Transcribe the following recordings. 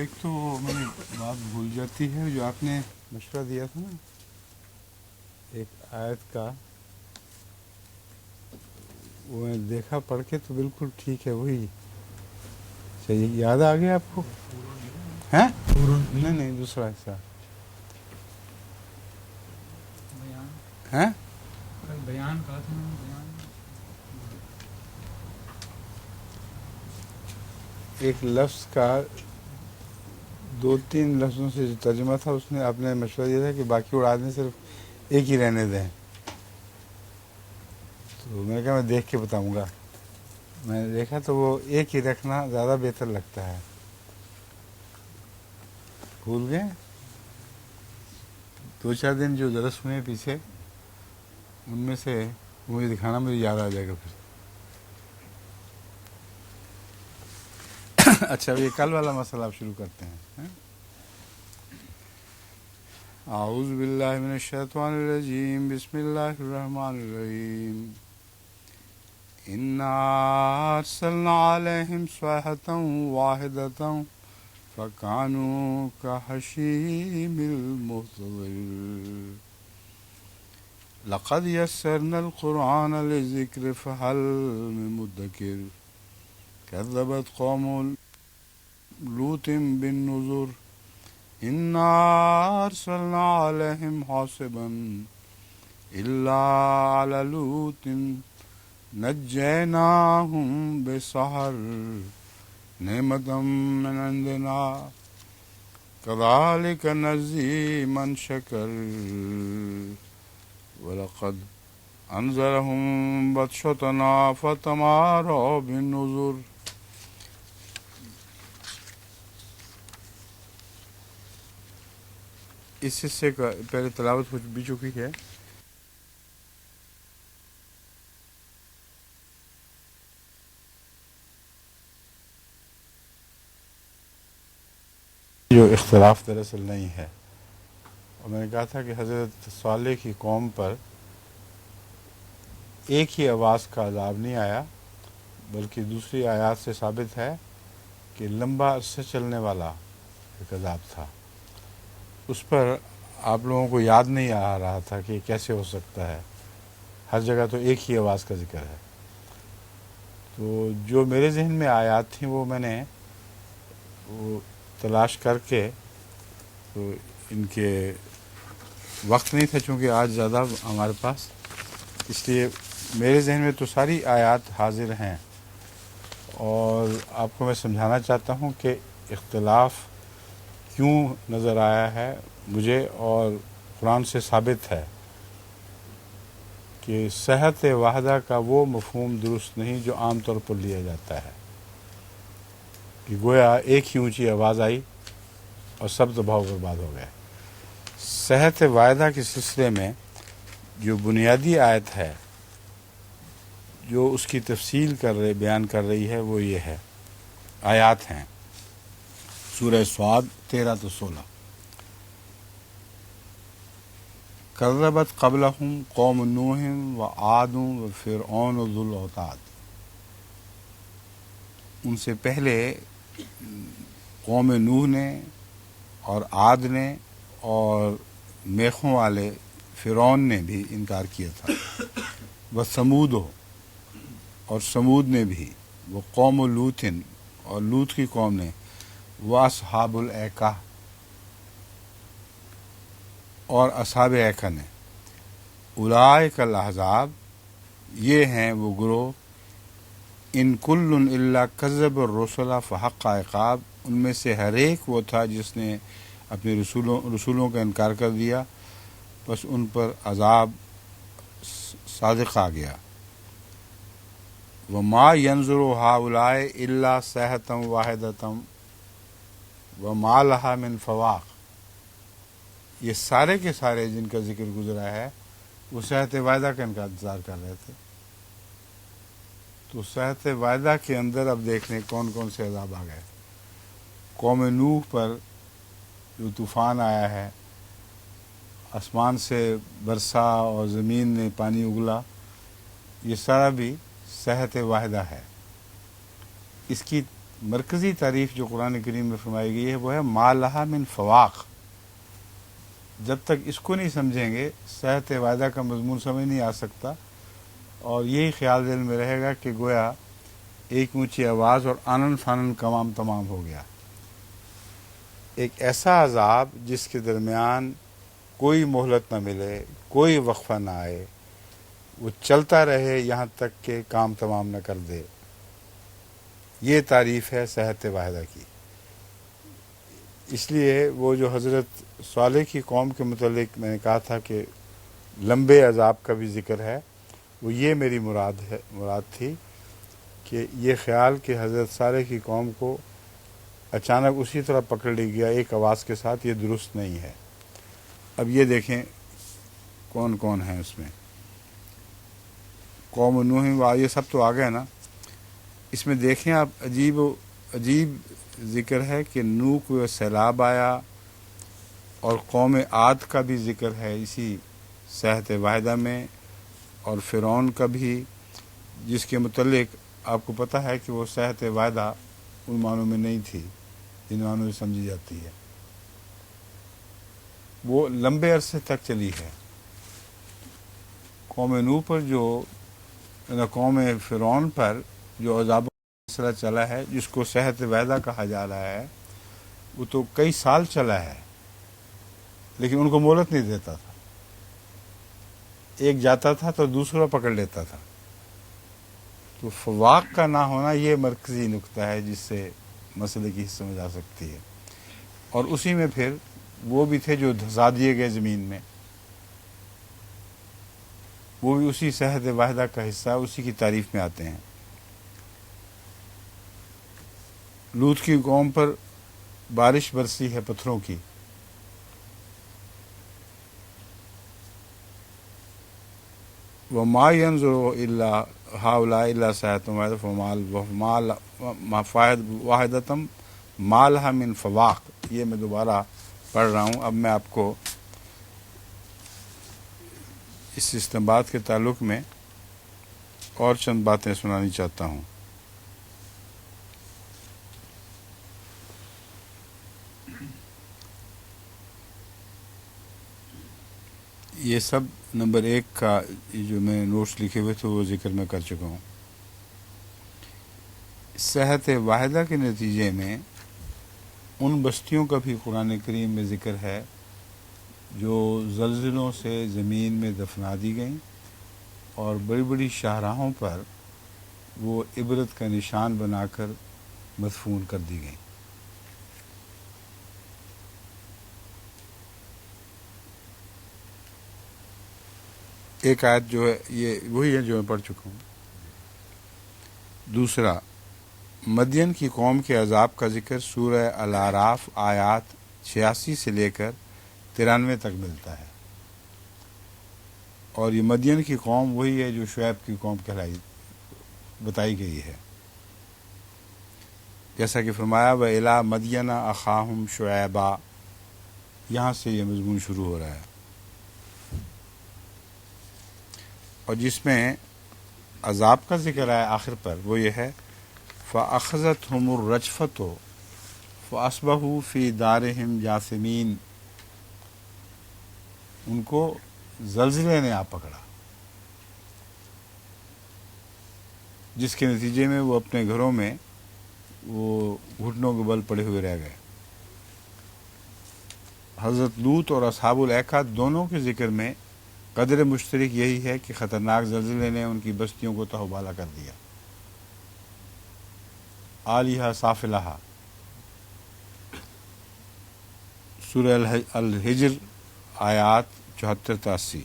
ایک تو میری بات بھول جاتی ہے، جو آپ نے مشورہ دیا تھا نا ایک آیت کا، وہ میں دیکھا پڑھ کے تو بالکل ٹھیک ہے، وہی صحیح یاد آ گیا آپ کو؟ ہیں؟ نہیں دوسرا حصہ ہیں؟ بیان کہا تھا نا، بیان ایک لفظ کا 2-3 لفظوں سے جو ترجمہ تھا، اس نے آپ نے مشورہ دیا تھا کہ باقی اڑا دیں، صرف ایک ہی رہنے دیں. تو میں نے کہا میں دیکھ کے بتاؤں گا. میں نے دیکھا تو وہ ایک ہی رکھنا زیادہ بہتر لگتا ہے. بھول گئے؟ 2-4 دن جو درس ہوئے پیچھے، ان میں سے مجھے دکھانا، مجھے یاد آ جائے گا پھر. اچھا، یہ کل والا مسئلہ آپ شروع کرتے ہیں. اعوذ باللہ من الشیطان الرجیم، بسم اللہ الرحمن الرحیم. انا ارسلنا علیہم صیحة واحدة فکانوا کحشیم المحتضر. لقد یسرنا القرآن للذکر فہل من مدکر. کذبت قوم لوط بالنذر. انا ارسلنا علیہم حاصبا الا علی لوط نجیناہم بسحر نعمة من عندنا كذلك نجزی من شکر. ولقد انذرهم بطشتنا فتماروا بالنذر. اس حصے کا پہلے تلاوت ہو بھی چکی ہے. جو اختلاف دراصل نہیں ہے، اور میں نے کہا تھا کہ حضرت صالح کی قوم پر ایک ہی آواز کا عذاب نہیں آیا، بلکہ دوسری آیات سے ثابت ہے کہ لمبا عرصہ چلنے والا ایک عذاب تھا. اس پر آپ لوگوں کو یاد نہیں آ رہا تھا کہ کیسے ہو سکتا ہے. ہر جگہ تو ایک ہی آواز کا ذکر ہے. تو جو میرے ذہن میں آیات تھیں وہ میں نے وہ تلاش کر کے، تو ان کے وقت نہیں تھا چونکہ آج زیادہ ہمارے پاس، اس لیے میرے ذہن میں تو ساری آیات حاضر ہیں. اور آپ کو میں سمجھانا چاہتا ہوں کہ اختلاف کیوں نظر آیا ہے مجھے، اور قرآن سے ثابت ہے کہ صحت واحدہ کا وہ مفہوم درست نہیں جو عام طور پر لیا جاتا ہے، کہ گویا ایک ہی اونچی آواز آئی اور سب تباہ و برباد ہو گئے. صحت واحدہ کے سلسلے میں جو بنیادی آیت ہے جو اس کی تفصیل بیان کر رہی ہے، وہ یہ ہے. آیات ہیں سورہ صاد 13-16. کذبت قبلہم قوم نوح وعاد وفرعون ذو الاوتاد. ان سے پہلے قوم نوح نے اور عاد نے اور میخوں والے فرعون نے بھی انکار کیا تھا. وثمود، اور سمود نے بھی. وہ قوم لوط، اور لوط کی قوم نے. وہ اصحاب الایکہ، اور اصحاب ایکہ نے. اولئک الاحزاب، یہ ہیں وہ گروہ. ان کل الا کذب الرسل فحق عقاب، ان میں سے ہر ایک وہ تھا جس نے اپنے رسولوں کا انکار کر دیا، بس ان پر عذاب صادق آ گیا. وما ينظر هؤلاء الا صيحة واحدة وما لها من فواق. یہ سارے کے سارے جن کا ذکر گزرا ہے وہ صحت واحدہ کا ان کا انتظار کر رہے تھے. تو صحت واحدہ کے اندر اب دیکھنے کون کون سے عذاب آ گئے. قوم نوح پر جو طوفان آیا ہے، آسمان سے برسا اور زمین نے پانی اگلا، یہ سارا بھی صحت واحدہ ہے. اس کی مرکزی تعریف جو قرآن کریم میں فرمائی گئی ہے وہ ہے ما لہا من فواق. جب تک اس کو نہیں سمجھیں گے صحت واحدہ کا مضمون سمجھ نہیں آ سکتا، اور یہی خیال دل میں رہے گا کہ گویا ایک اونچی آواز اور آنن فانن تمام ہو گیا. ایک ایسا عذاب جس کے درمیان کوئی مہلت نہ ملے، کوئی وقفہ نہ آئے، وہ چلتا رہے یہاں تک کہ کام تمام نہ کر دے. یہ تعریف ہے صحت واحدہ کی. اس لیے وہ جو حضرت صالح کی قوم کے متعلق میں نے کہا تھا کہ لمبے عذاب کا بھی ذکر ہے، وہ یہ میری مراد تھی کہ یہ خیال کہ حضرت صالح کی قوم کو اچانک اسی طرح پکڑ لی گیا ایک آواز کے ساتھ، یہ درست نہیں ہے. اب یہ دیکھیں کون کون ہیں اس میں. قوم نوح، یہ سب تو آ گئے نا. اس میں دیکھیں آپ، عجیب ذکر ہے کہ نوح کو سیلاب آیا، اور قوم عاد کا بھی ذکر ہے اسی صحت واحدہ میں، اور فرعون کا بھی، جس کے متعلق آپ کو پتہ ہے کہ وہ صحت واحدہ ان معنوں میں نہیں تھی جن معنوں میں سمجھی جاتی ہے. وہ لمبے عرصے تک چلی ہے. قوم نوح پر قوم فرعون پر جو عذاب مسئلہ چلا ہے، جس کو صحت واحدہ کہا جا رہا ہے، وہ تو کئی سال چلا ہے، لیکن ان کو مہلت نہیں دیتا تھا. ایک جاتا تھا تو دوسرا پکڑ لیتا تھا. تو فواق کا نہ ہونا یہ مرکزی نقطہ ہے جس سے مسئلے کی سمجھ آ سکتی ہے. اور اسی میں پھر وہ بھی تھے جو دھسا دیے گئے زمین میں، وہ بھی اسی صحت واحدہ کا حصہ، اسی کی تعریف میں آتے ہیں. لوط کی قوم پر بارش برسی ہے پتھروں کی. وَمَا يَنظُرُ إِلَّا هَؤُلَاءِ إِلَّا صَيْحَةٌ وَاحِدَةٌ مَا لَهَا مِن فَوَاقٍ. یہ میں دوبارہ پڑھ رہا ہوں. اب میں آپ کو اس استنباط کے تعلق میں اور چند باتیں سنانی چاہتا ہوں. یہ سب نمبر 1 کا جو میں نوٹس لکھے ہوئے تھے وہ ذکر میں کر چکا ہوں. صحت واحدہ کے نتیجے میں ان بستیوں کا بھی قرآن کریم میں ذکر ہے جو زلزلوں سے زمین میں دفنا دی گئیں، اور بڑی بڑی شاہراہوں پر وہ عبرت کا نشان بنا کر مدفون کر دی گئیں. ایک آیت جو ہے یہ وہی ہے جو میں پڑھ چکا ہوں. دوسرا، مدین کی قوم کے عذاب کا ذکر سورہ الاعراف آیات 86 سے لے کر 93 تک ملتا ہے. اور یہ مدین کی قوم وہی ہے جو شعیب کی قوم بتائی گئی ہے. جیسا کہ فرمایا وَإِلَىٰ مَدْيَنَ أَخَاهُمْ شُعَيْبًا، یہاں سے یہ مضمون شروع ہو رہا ہے، اور جس میں عذاب کا ذکر ہے آخر پر وہ یہ ہے فَأَخَذَتْهُمُ الرَّجْفَةُ فَأَصْبَحُوا فِي دَارِهِمْ جَاثِمِينَ. ان کو زلزلے نے آ پکڑا، جس کے نتیجے میں وہ اپنے گھروں میں وہ گھٹنوں کے بل پڑے ہوئے رہ گئے. حضرت لوط اور اصحاب الایکہ دونوں کے ذکر میں قدر مشترک یہی ہے کہ خطرناک زلزلے نے ان کی بستیوں کو تہوبالا کر دیا. عالیہا سافلہا، سورہ الحجر آیات 74-80.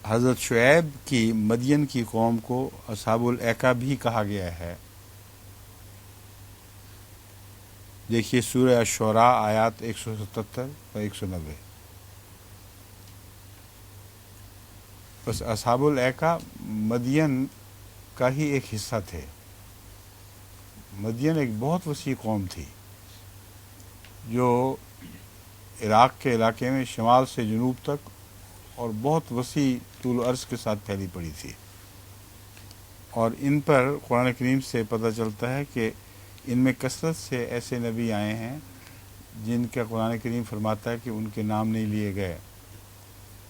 حضرت شعیب کی مدین کی قوم کو اصحاب الایکہ بھی کہا گیا ہے. دیکھیے سورہ الشعراء آیات 177 و 190. بس اصحاب الایکہ مدین کا ہی ایک حصہ تھے. مدین ایک بہت وسیع قوم تھی جو عراق کے علاقے میں شمال سے جنوب تک اور بہت وسیع طول و عرض کے ساتھ پھیلی پڑی تھی. اور ان پر قرآن کریم سے پتہ چلتا ہے کہ ان میں کثرت سے ایسے نبی آئے ہیں جن کا قرآن کریم فرماتا ہے کہ ان کے نام نہیں لیے گئے،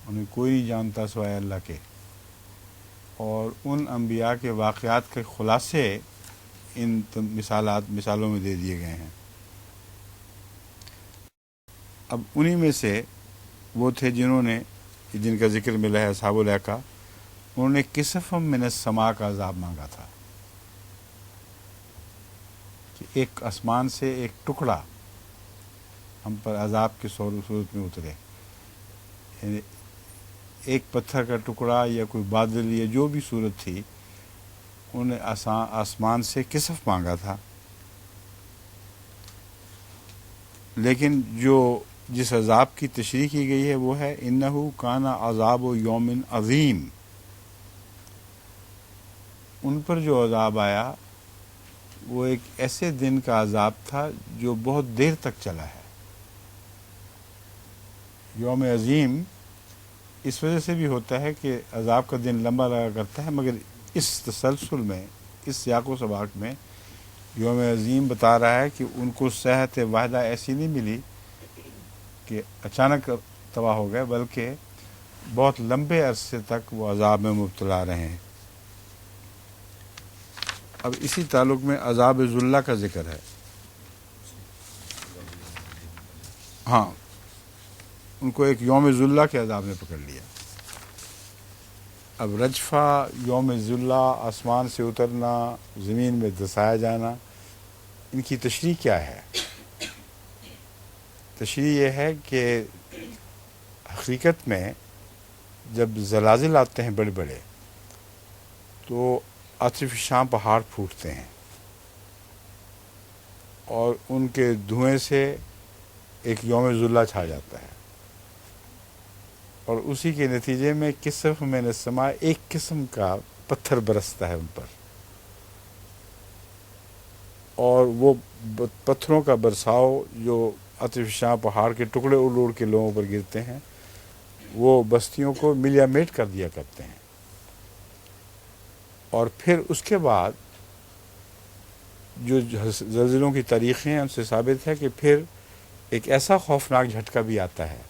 انہیں کوئی نہیں جانتا سوائے اللہ کے، اور ان انبیاء کے واقعات کے خلاصے ان مثالوں میں دے دیے گئے ہیں۔ اب انہی میں سے وہ تھے جن کا ذکر ملا ہے اصحاب الایکا، انہوں نے کسفم من السماء کا عذاب مانگا تھا کہ ایک آسمان سے ایک ٹکڑا ہم پر عذاب کی صورت میں اترے، یعنی ایک پتھر کا ٹکڑا یا کوئی بادل یا جو بھی صورت تھی، انہوں نے آسمان سے کسف مانگا تھا۔ لیکن جس عذاب کی تشریح کی گئی ہے وہ ہے انہو کان عذاب یوم عظیم، ان پر جو عذاب آیا وہ ایک ایسے دن کا عذاب تھا جو بہت دیر تک چلا ہے۔ یوم عظیم اس وجہ سے بھی ہوتا ہے کہ عذاب کا دن لمبا لگا کرتا ہے، مگر اس تسلسل میں، اس سیاق و سباق میں یوم عظیم بتا رہا ہے کہ ان کو صحت واحدہ ایسی نہیں ملی کہ اچانک تباہ ہو گئے، بلکہ بہت لمبے عرصے تک وہ عذاب میں مبتلا رہے ہیں۔ اب اسی تعلق میں عذاب ذلہ کا ذکر ہے۔ ہاں، ان کو ایک یوم ذلہ کے عذاب نے پکڑ لیا۔ اب رجفہ، یوم ذلہ، آسمان سے اترنا، زمین میں دسایا جانا، ان کی تشریح کیا ہے؟ تشریح یہ ہے کہ حقیقت میں جب زلازل آتے ہیں بڑے بڑے تو عاطف شاں پہاڑ پھوٹتے ہیں اور ان کے دھوئیں سے ایک یوم ذلہ چھا جاتا ہے، اور اسی کے نتیجے میں کسف من السماء ایک قسم کا پتھر برستا ہے ان پر، اور وہ پتھروں کا برساؤ جو عاطف شاں پہاڑ کے ٹکڑے اڑ کے لوگوں پر گرتے ہیں وہ بستیوں کو ملیا میٹ کر دیا کرتے ہیں۔ اور پھر اس کے بعد جو زلزلوں کی تاریخیں ہیں ان سے ثابت ہے کہ پھر ایک ایسا خوفناک جھٹکا بھی آتا ہے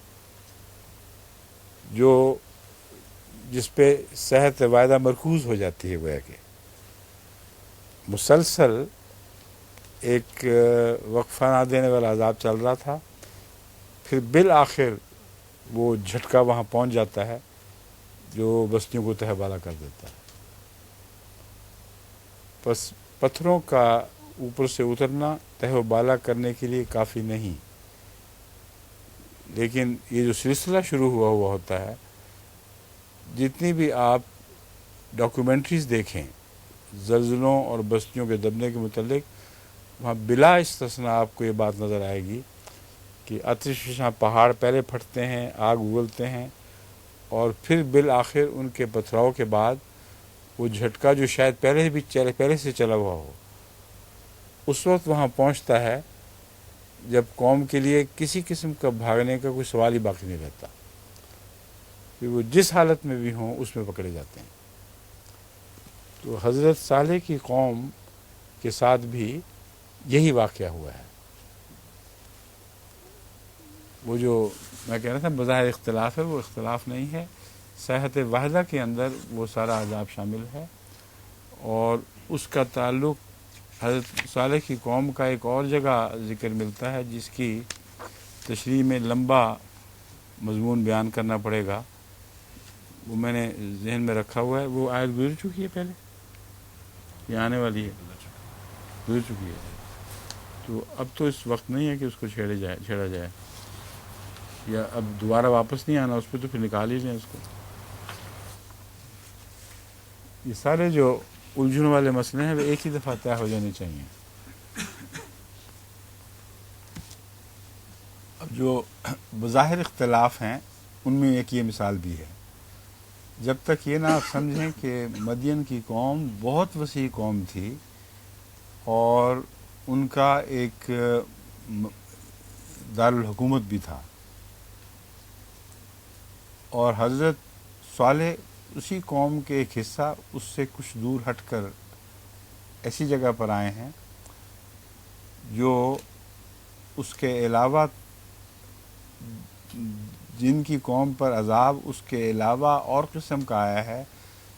جس پہ صحت واحدہ مرکوز ہو جاتی ہے، گویا کہ مسلسل ایک وقفہ نہ دینے والا عذاب چل رہا تھا، پھر بالآخر وہ جھٹکا وہاں پہنچ جاتا ہے جو بستیوں کو تہہ بالا کر دیتا ہے۔ بس پتھروں کا اوپر سے اترنا تہہ و بالا کرنے کے لیے کافی نہیں، لیکن یہ جو سلسلہ شروع ہوا ہوتا ہے، جتنی بھی آپ ڈاکیومنٹریز دیکھیں زلزلوں اور بستیوں کے دبنے کے متعلق، وہاں بلا استثناء آپ کو یہ بات نظر آئے گی کہ آتش فشاں پہاڑ پہلے پھٹتے ہیں، آگ اگلتے ہیں، اور پھر بالآخر ان کے پتھراؤ کے بعد وہ جھٹکا جو شاید پہلے سے چلا ہوا ہو، اس وقت وہاں پہنچتا ہے جب قوم کے لیے کسی قسم کا بھاگنے کا کوئی سوال ہی باقی نہیں رہتا، کہ وہ جس حالت میں بھی ہوں اس میں پکڑے جاتے ہیں۔ تو حضرت صالح کی قوم کے ساتھ بھی یہی واقعہ ہوا ہے۔ وہ جو میں کہہ رہا تھا بظاہر اختلاف ہے، وہ اختلاف نہیں ہے، صحت واحدہ کے اندر وہ سارا عذاب شامل ہے، اور اس کا تعلق حضرت صالح کی قوم کا ایک اور جگہ ذکر ملتا ہے جس کی تشریح میں لمبا مضمون بیان کرنا پڑے گا، وہ میں نے ذہن میں رکھا ہوا ہے۔ وہ آیت گزر چکی ہے پہلے، یہ آنے والی ہے، گزر چکی ہے، تو اب تو اس وقت نہیں ہے کہ اس کو چھیڑا جائے، یا اب دوبارہ واپس نہیں آنا اس پہ، تو پھر نکال ہی لیں اس کو۔ یہ سارے جو الجھن والے مسئلے ہیں وہ ایک ہی دفعہ طے ہو جانے چاہیے۔ اب جو بظاہر اختلاف ہیں ان میں ایک یہ مثال بھی ہے، جب تک یہ نہ آپ سمجھیں کہ مدین کی قوم بہت وسیع قوم تھی اور ان کا ایک دارالحکومت بھی تھا، اور حضرت صالح اسی قوم کے ایک حصہ اس سے کچھ دور ہٹ کر ایسی جگہ پر آئے ہیں جو اس کے علاوہ جن کی قوم پر عذاب اس کے علاوہ اور قسم کا آیا ہے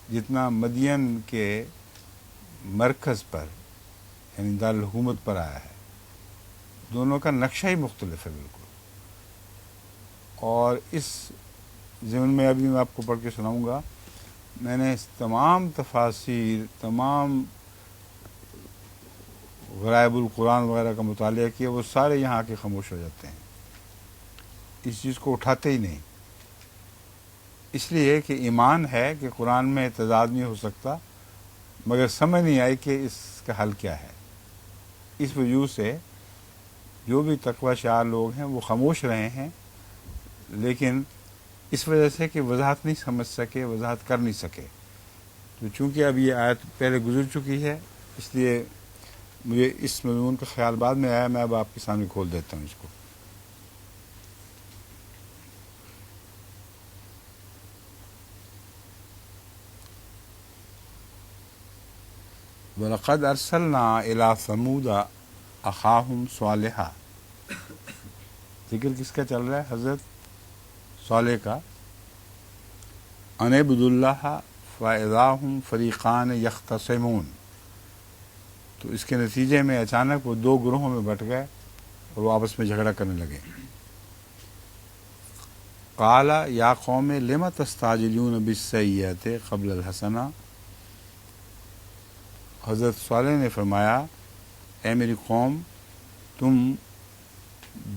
جتنا مدین کے مرکز پر یعنی دارالحکومت پر آیا ہے. دونوں کا نقشہ ہی مختلف ہے بالکل. اور اس ضمن میں ابھی میں آپ کو پڑھ کے سناؤں گا. میں نے اس تمام تفاسیر تمام غرائب القرآن وغیرہ کا مطالعہ کیا، وہ سارے یہاں آ کے خاموش ہو جاتے ہیں، اس چیز کو اٹھاتے ہی نہیں. اس لیے کہ ایمان ہے کہ قرآن میں تضاد نہیں ہو سکتا، مگر سمجھ نہیں آئی کہ اس کا حل کیا ہے. اس وجہ سے جو بھی تقوی شعار لوگ ہیں وہ خاموش رہے ہیں، لیکن اس وجہ سے کہ وضاحت نہیں سمجھ سکے، وضاحت کر نہیں سکے. تو چونکہ اب یہ آیت پہلے گزر چکی ہے، اس لیے مجھے اس مضمون کا خیال بعد میں آیا. میں اب آپ کے سامنے کھول دیتا ہوں اس کو. وَلَقَدْ أَرْسَلْنَا إِلَىٰ ثَمُودَ أَخَاهُمْ صَالِحًا. ذکر کس کا چل رہا ہے؟ حضرت صالح کا. أَنِ اعْبُدُوا اللَّهَ فَإِذَا هُمْ فَرِيقَانِ يَخْتَصِمُونَ. تو اس کے نتیجے میں اچانک وہ دو گروہوں میں بٹ گئے اور وہ آپس میں جھگڑا کرنے لگے. قَالَ يَا قَوْمِ لِمَ تَسْتَعْجِلُونَ بِالسَّيِّئَةِ قَبْلَ الْحَسَنَةِ. حضرت صالح نے فرمایا، اے میری قوم، تم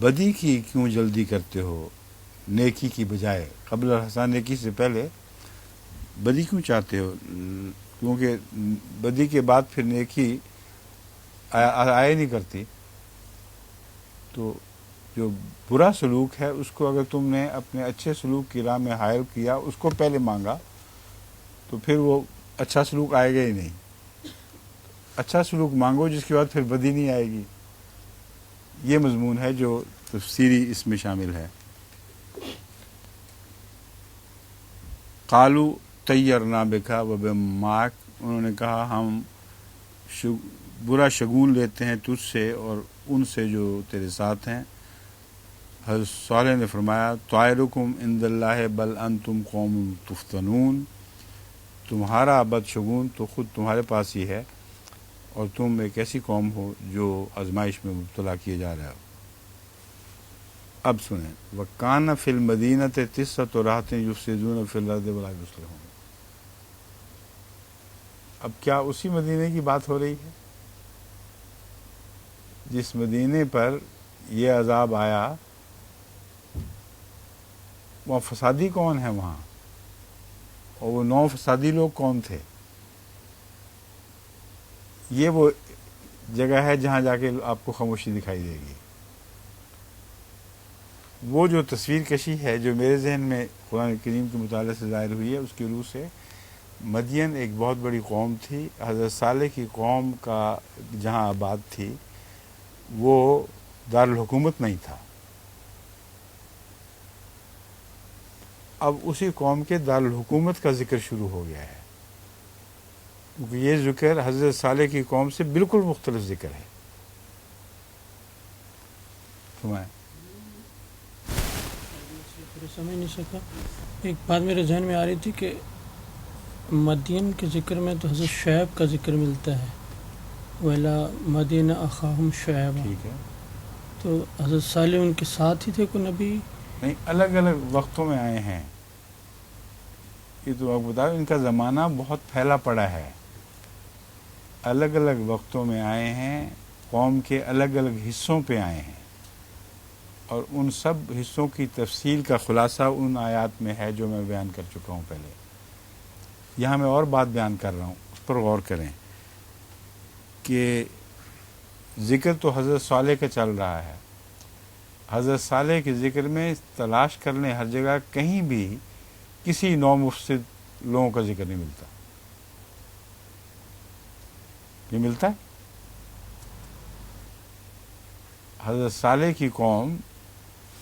بدی کی کیوں جلدی کرتے ہو نیکی کی بجائے؟ قبل الحسن، نیکی سے پہلے بدی کیوں چاہتے ہو؟ کیونکہ بدی کے بعد پھر نیکی آئے نہیں کرتی. تو جو برا سلوک ہے اس کو اگر تم نے اپنے اچھے سلوک کی راہ میں حائل کیا، اس کو پہلے مانگا، تو پھر وہ اچھا سلوک آئے گا ہی نہیں. اچھا سلوک مانگو جس کے بعد پھر بدی نہیں آئے گی. یہ مضمون ہے جو تفسیری اس میں شامل ہے. قالوا طیرنا بکا وبمعک. انہوں نے کہا ہم برا شگون لیتے ہیں تجھ سے اور ان سے جو تیرے ساتھ ہیں. حضرت صالح نے فرمایا، طائرکم عند اللہ بل انتم قوم تفتنون. تمہارا بد شگون تو خود تمہارے پاس ہی ہے اور تم ایک ایسی قوم ہو جو آزمائش میں مبتلا کیے جا رہے ہو. اب سنیں، وَكَانَ فِي الْمَدِينَةِ تِسْعَةُ رَهْطٍ يُفْسِدُونَ فِي الْأَرْضِ وَلَا يُصْلِحُونَ. اب کیا اسی مدینے کی بات ہو رہی ہے جس مدینے پر یہ عذاب آیا؟ وہاں فسادی کون ہے وہاں؟ اور وہ 9 فسادی لوگ کون تھے؟ یہ وہ جگہ ہے جہاں جا کے آپ کو خاموشی دکھائی دے گی. وہ جو تصویر کشی ہے جو میرے ذہن میں قرآن کریم کے مطالعے سے ظاہر ہوئی ہے، اس کی روح سے مدین ایک بہت بڑی قوم تھی. حضرت صالح کی قوم کا جہاں آباد تھی وہ دارالحکومت نہیں تھا. اب اسی قوم کے دارالحکومت کا ذکر شروع ہو گیا ہے، کیونکہ یہ ذکر حضرت صالح کی قوم سے بالکل مختلف ذکر ہے. سمائیں. سمجھ نہیں سکا. ایک بات میرے ذہن میں آ رہی تھی کہ مدین کے ذکر میں تو حضرت شعیب کا ذکر ملتا ہے، وَإِلَىٰ مَدْيَنَ أَخَاهُمْ شُعَيْبًا. ٹھیک ہے، تو حضرت صالح ان کے ساتھ ہی تھے کوئی نبی؟ نہیں، الگ الگ وقتوں میں آئے ہیں. یہ تو آپ بتاؤ، ان کا زمانہ بہت پھیلا پڑا ہے. الگ الگ وقتوں میں آئے ہیں، قوم کے الگ الگ حصوں پہ آئے ہیں، اور ان سب حصوں کی تفصیل کا خلاصہ ان آیات میں ہے جو میں بیان کر چکا ہوں پہلے. یہاں میں اور بات بیان کر رہا ہوں، اس پر غور کریں کہ ذکر تو حضرت صالح کا چل رہا ہے. حضرت صالح کے ذکر میں تلاش کر لیں ہر جگہ، کہیں بھی کسی نو مفسد لوگوں کا ذکر نہیں ملتا. یہ ملتا ہے حضرت صالح کی قوم،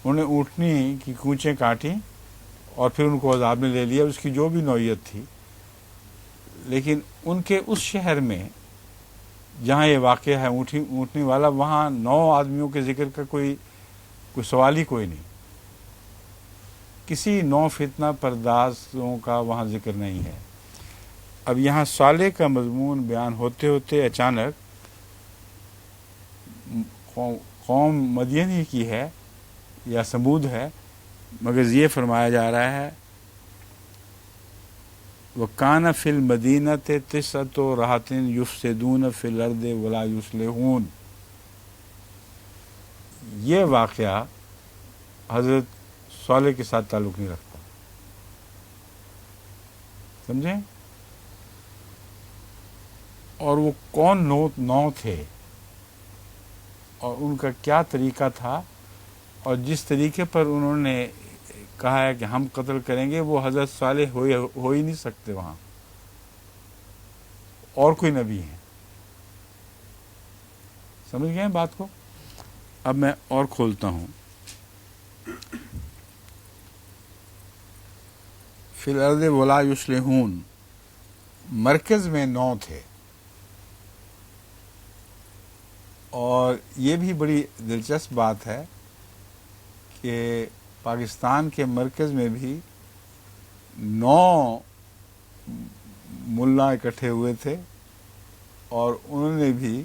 انہیں اونٹنی کی کونچیں کاٹیں اور پھر ان کو عذاب نے لے لیا، اس کی جو بھی نوعیت تھی. لیکن ان کے اس شہر میں جہاں یہ واقعہ ہے اونٹنی والا، وہاں 9 آدمیوں کے ذکر کا کوئی سوال ہی کوئی نہیں. کسی 9 فتنہ پردازوں کا وہاں ذکر نہیں ہے. اب یہاں صالح کا مضمون بیان ہوتے ہوتے اچانک قوم مدین ہی کی ہے یا سمود ہے، مگر یہ فرمایا جا رہا ہے وَكَانَ فِي الْمَدِينَةِ تِسْعَةُ رَهْطٍ يُفْسِدُونَ فِي الْأَرْضِ وَلَا يُصْلِحُونَ. یہ واقعہ حضرت صالح کے ساتھ تعلق نہیں رکھتا. سمجھیں؟ اور وہ کون 9 تھے اور ان کا کیا طریقہ تھا، اور جس طریقے پر انہوں نے کہا ہے کہ ہم قتل کریں گے، وہ حضرت صالح ہو ہی نہیں سکتے. وہاں اور کوئی نبی ہیں. سمجھ گئے ہیں بات کو؟ اب میں اور کھولتا ہوں. فی الارض ولا یصلحون، مرکز میں 9 تھے. اور یہ بھی بڑی دلچسپ بات ہے کہ پاکستان کے مرکز میں بھی 9 ملا اکٹھے ہوئے تھے، اور انہوں نے بھی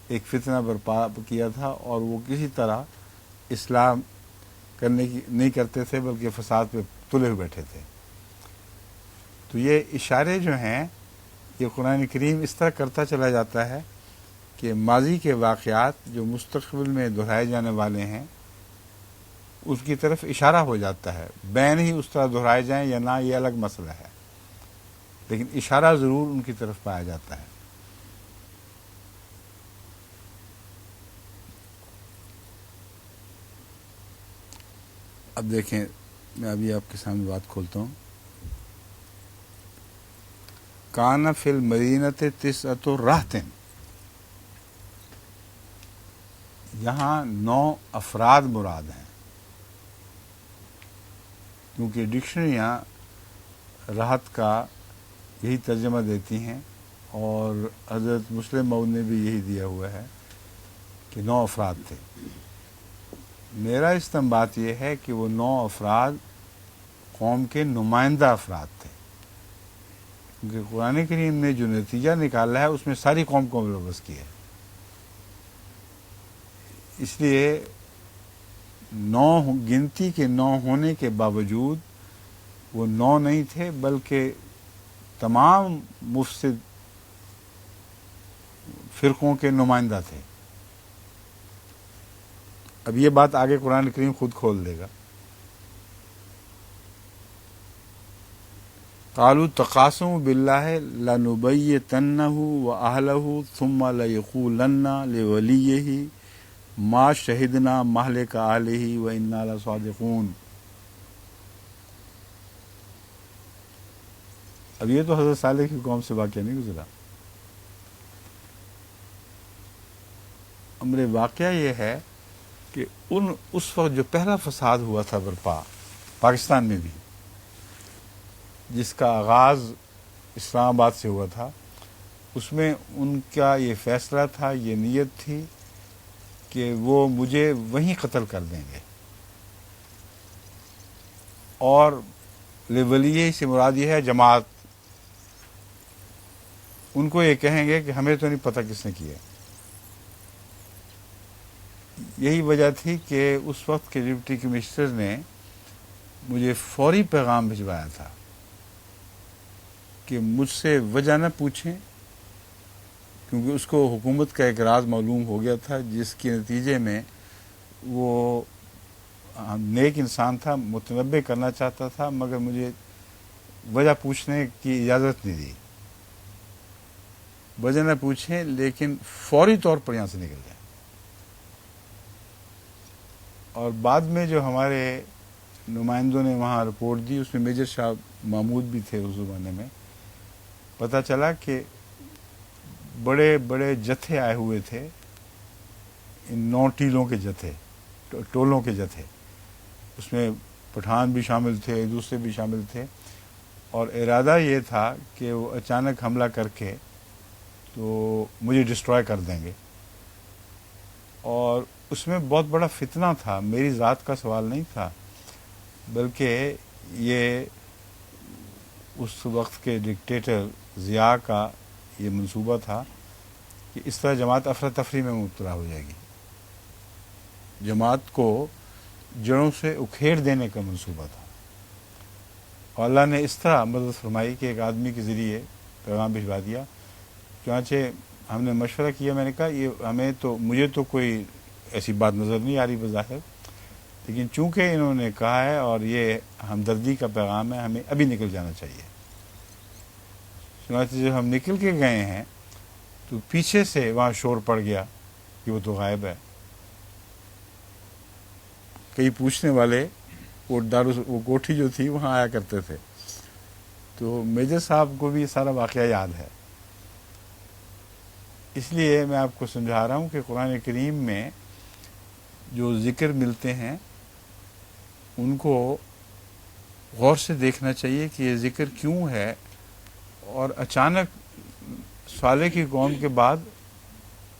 ایک فتنہ برپا کیا تھا، اور وہ کسی طرح اسلام کرنے کی نہیں کرتے تھے، بلکہ فساد پہ تلے ہوئے بیٹھے تھے. تو یہ اشارے جو ہیں، یہ قرآن کریم اس طرح کرتا چلا جاتا ہے کہ ماضی کے واقعات جو مستقبل میں دہرائے جانے والے ہیں اس کی طرف اشارہ ہو جاتا ہے. بین ہی اس طرح دہرائے جائیں یا نہ، یہ الگ مسئلہ ہے، لیکن اشارہ ضرور ان کی طرف پایا جاتا ہے. اب دیکھیں، میں ابھی آپ کے سامنے بات کھولتا ہوں. کان فی المدینۃ 9 رہط، یہاں 9 افراد مراد ہیں، کیونکہ ڈکشنریاں رہط کا یہی ترجمہ دیتی ہیں، اور حضرت مسلم موعود نے بھی یہی دیا ہوا ہے کہ 9 افراد تھے. میرا استنباط یہ ہے کہ وہ 9 افراد قوم کے نمائندہ افراد تھے، کیونکہ قرآن کریم نے جو نتیجہ نکالا ہے اس میں ساری قوم کو ملوث کیا ہے. اس لیے 9 گنتی کے 9 ہونے کے باوجود وہ 9 نہیں تھے، بلکہ تمام مفسد فرقوں کے نمائندہ تھے. اب یہ بات آگے قرآن کریم خود کھول دے گا. قالوا تقاسموا باللہ لنبیتنہ واہلہ ثم لیقولن لولیہ ما شہدنا مہلک اہلہ وانا لصادقون. اب یہ تو حضرت صالح کی قوم سے واقعہ نہیں گزرا. امر واقعہ یہ ہے کہ اس وقت جو پہلا فساد ہوا تھا برپا پاکستان میں بھی، جس کا آغاز اسلام آباد سے ہوا تھا، اس میں ان کا یہ فیصلہ تھا، یہ نیت تھی کہ وہ مجھے وہیں قتل کر دیں گے، اور ولیہ سے مراد یہ ہے جماعت. ان کو یہ کہیں گے کہ ہمیں تو نہیں پتہ کس نے کیا. یہی وجہ تھی کہ اس وقت کے ڈپٹی کمشنر نے مجھے فوری پیغام بھجوایا تھا کہ مجھ سے وجہ نہ پوچھیں، کیونکہ اس کو حکومت کا ایک راز معلوم ہو گیا تھا، جس کے نتیجے میں وہ نیک انسان تھا، متنبع کرنا چاہتا تھا، مگر مجھے وجہ پوچھنے کی اجازت نہیں دی. وجہ نہ پوچھیں، لیکن فوری طور پر یہاں سے نکل جائیں. اور بعد میں جو ہمارے نمائندوں نے وہاں رپورٹ دی، اس میں میجر شاہ محمود بھی تھے اس زمانے میں، پتہ چلا کہ بڑے بڑے جتھے آئے ہوئے تھے، ان 9 ٹیلوں کے جتھے، ٹولوں کے جتھے. اس میں پٹھان بھی شامل تھے، دوسرے بھی شامل تھے، اور ارادہ یہ تھا کہ وہ اچانک حملہ کر کے تو مجھے ڈسٹرائے کر دیں گے. اور اس میں بہت بڑا فتنہ تھا، میری ذات کا سوال نہیں تھا، بلکہ یہ اس وقت کے ڈکٹیٹر ضیاء کا یہ منصوبہ تھا کہ اس طرح جماعت افراتفری میں مبتلا ہو جائے گی. جماعت کو جڑوں سے اکھیڑ دینے کا منصوبہ تھا، اور اللہ نے اس طرح مدد فرمائی کہ ایک آدمی کے ذریعے پیغام بھجوا دیا. چنانچہ ہم نے مشورہ کیا، میں نے کہا یہ مجھے تو کوئی ایسی بات نظر نہیں آ رہی بظاہر، لیکن چونکہ انہوں نے کہا ہے اور یہ ہمدردی کا پیغام ہے، ہمیں ابھی نکل جانا چاہیے. چنانچہ جب ہم نکل کے گئے ہیں تو پیچھے سے وہاں شور پڑ گیا کہ وہ تو غائب ہے. کئی پوچھنے والے وہ کوٹھی جو تھی وہاں آیا کرتے تھے، تو میجر صاحب کو بھی یہ سارا واقعہ یاد ہے. اس لیے میں آپ کو سمجھا رہا ہوں کہ قرآن کریم میں جو ذکر ملتے ہیں ان کو غور سے دیکھنا چاہیے کہ یہ ذکر کیوں ہے، اور اچانک صالح کی قوم کے بعد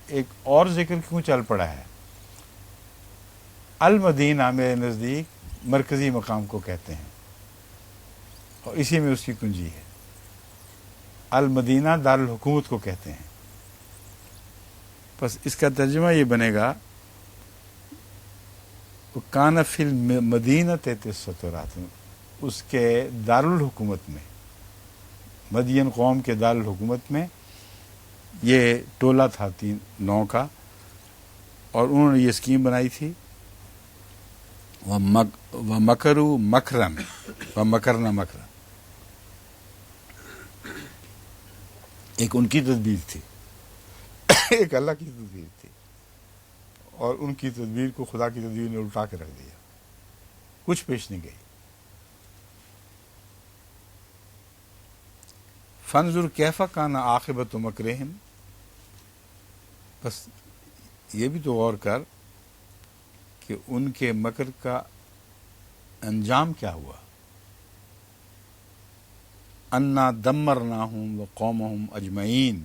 ایک اور ذکر کیوں چل پڑا ہے. المدینہ میرے نزدیک مرکزی مقام کو کہتے ہیں، اور اسی میں اس کی کنجی ہے. المدینہ دارالحکومت کو کہتے ہیں. بس اس کا ترجمہ یہ بنے گا کان فی المدینۃ تسعۃ رہط، اس کے دارالحکومت میں، مدین قوم کے دارالحکومت میں یہ ٹولہ تھا 9 کا، اور انہوں نے یہ اسکیم بنائی تھی. وَمَكَرُوا مَكْرًا وَمَكَرْنَا مَكْرًا، ایک ان کی تدبیر تھی، ایک اللہ کی تدبیر تھی، اور ان کی تدبیر کو خدا کی تدبیر نے الٹا کے رکھ دیا، کچھ پیش نہیں گئی. فانظر کیف کان عاقبۃ مکرہم، بس یہ بھی تو غور کر کہ ان کے مکر کا انجام کیا ہوا. انا دمرناہم وقومہم اجمعین،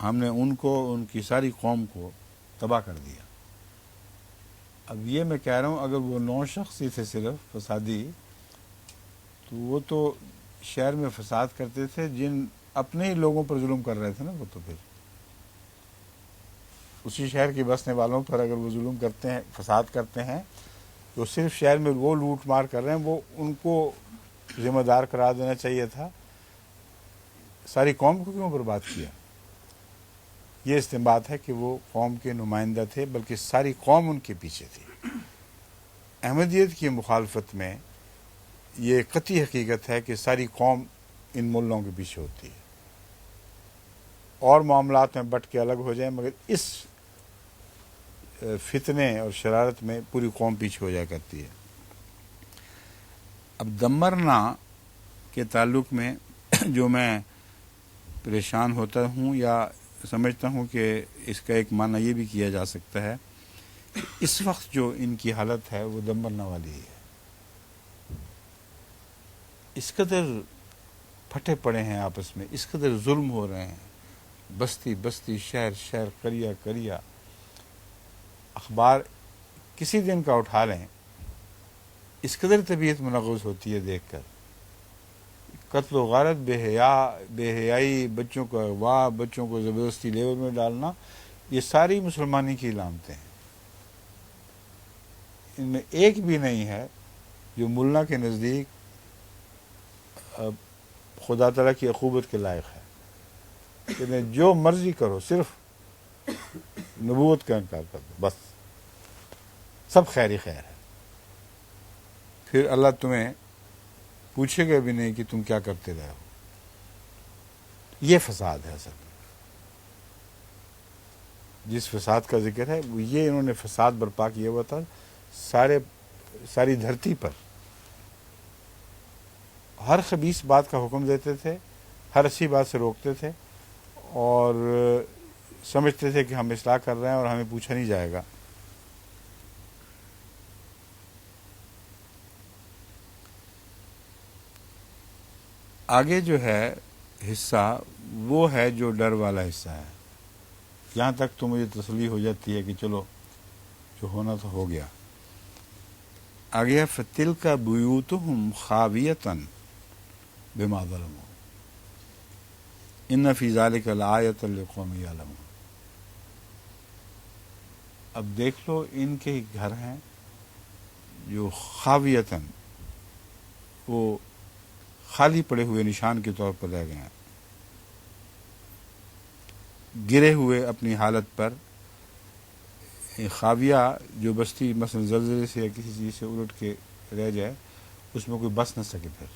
ہم نے ان کو، ان کی ساری قوم کو تباہ کر دیا. اب یہ میں کہہ رہا ہوں اگر وہ 9 شخص ہی تھے صرف فسادی، تو وہ تو شہر میں فساد کرتے تھے، جن اپنے ہی لوگوں پر ظلم کر رہے تھے نا. وہ تو پھر اسی شہر کے بسنے والوں پر اگر وہ ظلم کرتے ہیں، فساد کرتے ہیں، تو صرف شہر میں وہ لوٹ مار کر رہے ہیں، وہ ان کو ذمہ دار قرار دینا چاہیے تھا. ساری قوم کو کیوں برباد کیا؟ یہ استنباط ہے کہ وہ قوم کے نمائندہ تھے، بلکہ ساری قوم ان کے پیچھے تھی. احمدیت کی مخالفت میں یہ قطعی حقیقت ہے کہ ساری قوم ان ملوں کے پیچھے ہوتی ہے. اور معاملات میں بٹ کے الگ ہو جائیں، مگر اس فتنے اور شرارت میں پوری قوم پیچھے ہو جایا کرتی ہے. اب دمرنا کے تعلق میں جو میں پریشان ہوتا ہوں یا سمجھتا ہوں کہ اس کا ایک معنی یہ بھی کیا جا سکتا ہے کہ اس وقت جو ان کی حالت ہے وہ دمرنا والی ہے. اس قدر پھٹے پڑے ہیں آپس میں، اس قدر ظلم ہو رہے ہیں، بستی بستی، شہر شہر، قریہ قریہ. اخبار کسی دن کا اٹھا لیں، اس قدر طبیعت منغص ہوتی ہے دیکھ کر. قتل و غارت، بے حیائی، بچوں کو اغوا، بچوں کو زبردستی لیور میں ڈالنا، یہ ساری مسلمانی کی علامتیں ہیں. ان میں ایک بھی نہیں ہے جو ملا کے نزدیک خدا تعالیٰ کی عقوبت کے لائق ہے. کہ جو مرضی کرو، صرف نبوت کا انکار کر دو، بس سب خیر ہی خیر ہے. پھر اللہ تمہیں پوچھے گا بھی نہیں کہ تم کیا کرتے رہے ہو. یہ فساد ہے اصل میں. جس فساد کا ذکر ہے وہ یہ، انہوں نے فساد برپا کیا ہوا تھا ساری دھرتی پر. ہر خبیث بات کا حکم دیتے تھے، ہر اچھی بات سے روکتے تھے، اور سمجھتے تھے کہ ہم اصلاح کر رہے ہیں اور ہمیں پوچھا نہیں جائے گا. آگے جو ہے حصہ وہ ہے جو ڈر والا حصہ ہے. یہاں تک تو مجھے تسلی ہو جاتی ہے کہ چلو جو ہونا تو ہو گیا. آگے ہے فَتِلْكَ بُيُوتُهُمْ خَاوِيَةً بِمَا ظَلَمُوا إِنَّ فِي ذَلِكَ لَآيَةً لِقَوْمٍ يَعْلَمُونَ. اب دیکھ لو ان کے گھر ہیں جو خاویتاً وہ خالی پڑے ہوئے نشان کے طور پر رہ گئے ہیں، گرے ہوئے اپنی حالت پر. خاویہ جو بستی مثلا زلزلے سے یا کسی چیز سے الٹ کے رہ جائے اس میں کوئی بس نہ سکے پھر.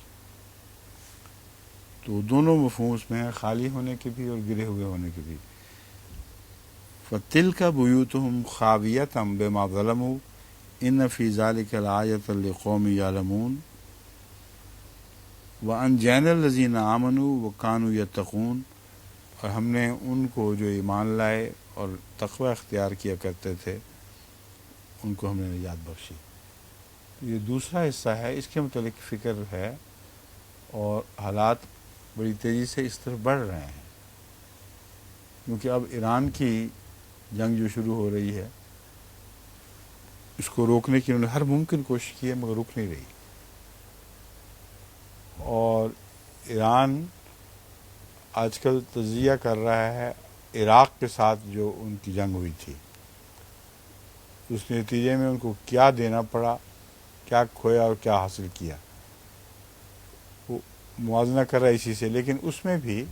تو دونوں مفہوم اس میں ہیں، خالی ہونے کے بھی اور گرے ہوئے ہونے کے بھی. فَتِلْكَ بُيُوتُهُمْ خَاوِيَةً بِمَا ظَلَمُوا إِنَّ فِي ذَلِكَ لَآيَةً لِقَوْمٍ يَعْلَمُونَ وَأَنْجَيْنَا الَّذِينَ آمَنُوا وَكَانُوا يَتَّقُونَ. اور ہم نے ان کو جو ایمان لائے اور تقوی اختیار کیا کرتے تھے ان کو ہم نے نجات بخشی. یہ دوسرا حصہ ہے، اس کے متعلق فکر ہے اور حالات بڑی تیزی سے اس طرف بڑھ رہے ہیں، کیونکہ اب ایران کی جنگ جو شروع ہو رہی ہے اس کو روکنے کی انہوں نے ہر ممکن کوشش کی ہے مگر رک نہیں رہی. اور ایران آج کل تجزیہ کر رہا ہے عراق کے ساتھ جو ان کی جنگ ہوئی تھی، اس نتیجے میں ان کو کیا دینا پڑا، کیا کھویا اور کیا حاصل کیا، وہ موازنہ کر رہا ہے اسی سے. لیکن اس میں بھی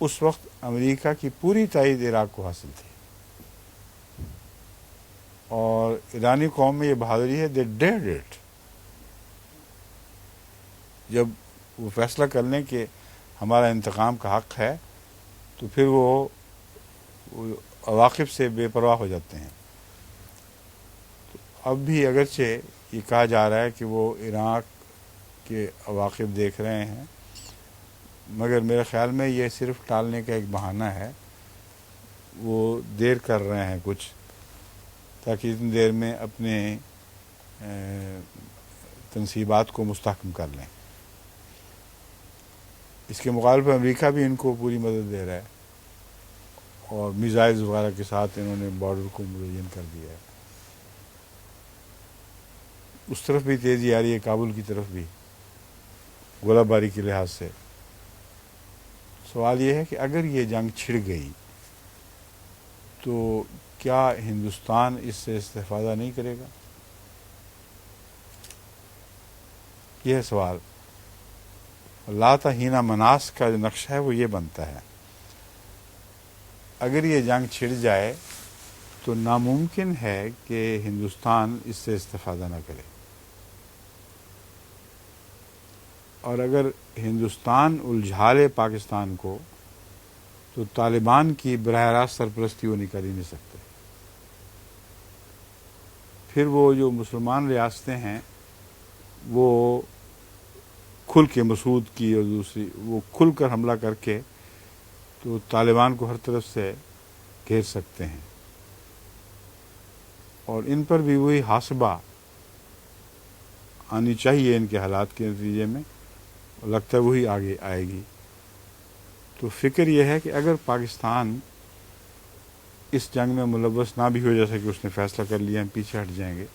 اس وقت امریکہ کی پوری تائید عراق کو حاصل تھی، اور ایرانی قوم میں یہ بہادری ہے، دے ڈیڈ اٹ. جب وہ فیصلہ کر لیں کہ ہمارا انتقام کا حق ہے تو پھر وہ عواقب سے بے پرواہ ہو جاتے ہیں. تو اب بھی اگرچہ یہ کہا جا رہا ہے کہ وہ عراق کے عواقب دیکھ رہے ہیں، مگر میرے خیال میں یہ صرف ٹالنے کا ایک بہانہ ہے. وہ دیر کر رہے ہیں کچھ تاکہ اتنی دیر میں اپنے تنصیبات کو مستحکم کر لیں. اس کے مقابلے پر امریکہ بھی ان کو پوری مدد دے رہا ہے اور میزائلز وغیرہ کے ساتھ انہوں نے بارڈر کو مزین کر دیا ہے. اس طرف بھی تیزی آ رہی ہے، کابل کی طرف بھی گولہ باری کے لحاظ سے. سوال یہ ہے کہ اگر یہ جنگ چھڑ گئی تو کیا ہندوستان اس سے استفادہ نہیں کرے گا؟ یہ ہے سوال. لاتا ہینا مناس کا جو نقشہ ہے وہ یہ بنتا ہے، اگر یہ جنگ چھڑ جائے تو ناممکن ہے کہ ہندوستان اس سے استفادہ نہ کرے، اور اگر ہندوستان الجھا لے پاکستان کو تو طالبان کی براہ راست سرپرستی وہ نہیں کر ہی نہیں سکتے. پھر وہ جو مسلمان ریاستیں ہیں وہ کھل کے مسعود کی اور دوسری وہ کھل کر حملہ کر کے تو طالبان کو ہر طرف سے گھیر سکتے ہیں، اور ان پر بھی وہی حاسبہ آنی چاہیے ان کے حالات کے نتیجے میں، اور لگتا ہے وہی آگے آئے گی. تو فکر یہ ہے کہ اگر پاکستان اس جنگ میں ملوث نہ بھی ہو، جیسا کہ اس نے فیصلہ کر لیا ہم پیچھے ہٹ جائیں گے،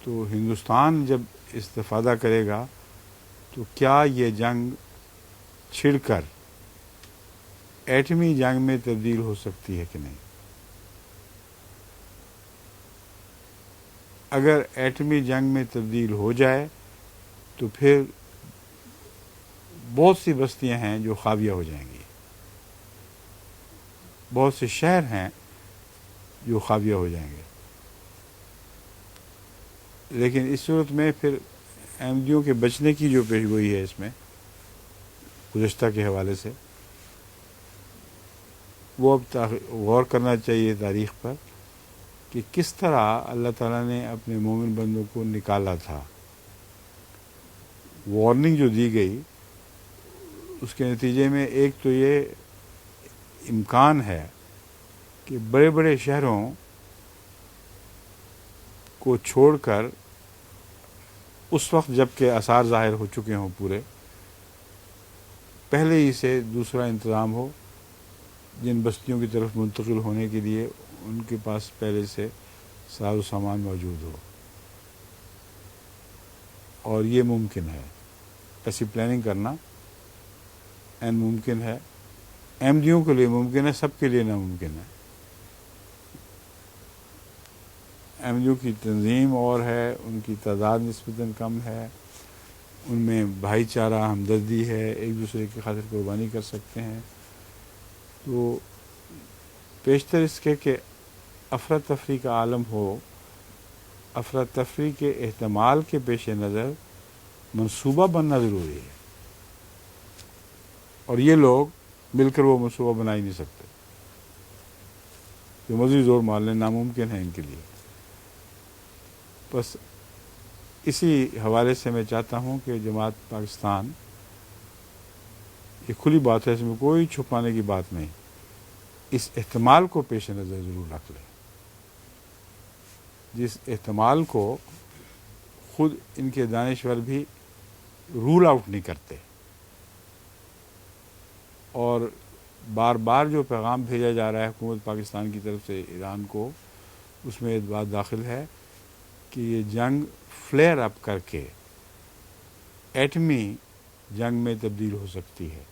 تو ہندوستان جب استفادہ کرے گا تو کیا یہ جنگ چھڑ کر ایٹمی جنگ میں تبدیل ہو سکتی ہے کہ نہیں؟ اگر ایٹمی جنگ میں تبدیل ہو جائے تو پھر بہت سی بستیاں ہیں جو خاویہ ہو جائیں گی، بہت سے شہر ہیں جو خاویہ ہو جائیں گے. لیکن اس صورت میں پھر احمدیوں کے بچنے کی جو پیش گوئی ہے اس میں گزشتہ کے حوالے سے، وہ اب غور کرنا چاہیے تاریخ پر کہ کس طرح اللہ تعالیٰ نے اپنے مومن بندوں کو نکالا تھا. وارننگ جو دی گئی اس کے نتیجے میں ایک تو یہ امکان ہے کہ بڑے بڑے شہروں کو چھوڑ کر اس وقت جب کہ آثار ظاہر ہو چکے ہوں پورے پہلے ہی سے دوسرا انتظام ہو، جن بستیوں کی طرف منتقل ہونے کے لیے ان کے پاس پہلے سے ساز و سامان موجود ہو، اور یہ ممکن ہے، ایسی پلاننگ کرنا این ممکن ہے، احمدیوں کے لیے ممکن ہے، سب کے لیے ناممکن ہے۔ احمدیوں کی تنظیم اور ہے، ان کی تعداد نسبتاً کم ہے، ان میں بھائی چارہ ہمدردی ہے، ایک دوسرے کی خاطر قربانی کر سکتے ہیں، تو بیشتر اس کے کہ افراتفری کا عالم ہو، افراتفری کے احتمال کے پیش نظر منصوبہ بننا ضروری ہے، اور یہ لوگ مل کر وہ منصوبہ بنا ہی نہیں سکتے، جو مزید زور مار لیں ناممکن ہے ان کے لیے۔ بس اسی حوالے سے میں چاہتا ہوں کہ جماعت پاکستان، یہ کھلی بات ہے، اس میں کوئی چھپانے کی بات نہیں، اس احتمال کو پیش نظر ضرور رکھ لیں، جس احتمال کو خود ان کے دانشور بھی رول آؤٹ نہیں کرتے، اور بار بار جو پیغام بھیجا جا رہا ہے حکومت پاکستان کی طرف سے ایران کو، اس میں ایک بات داخل ہے کہ یہ جنگ فلیئر اپ کر کے ایٹمی جنگ میں تبدیل ہو سکتی ہے،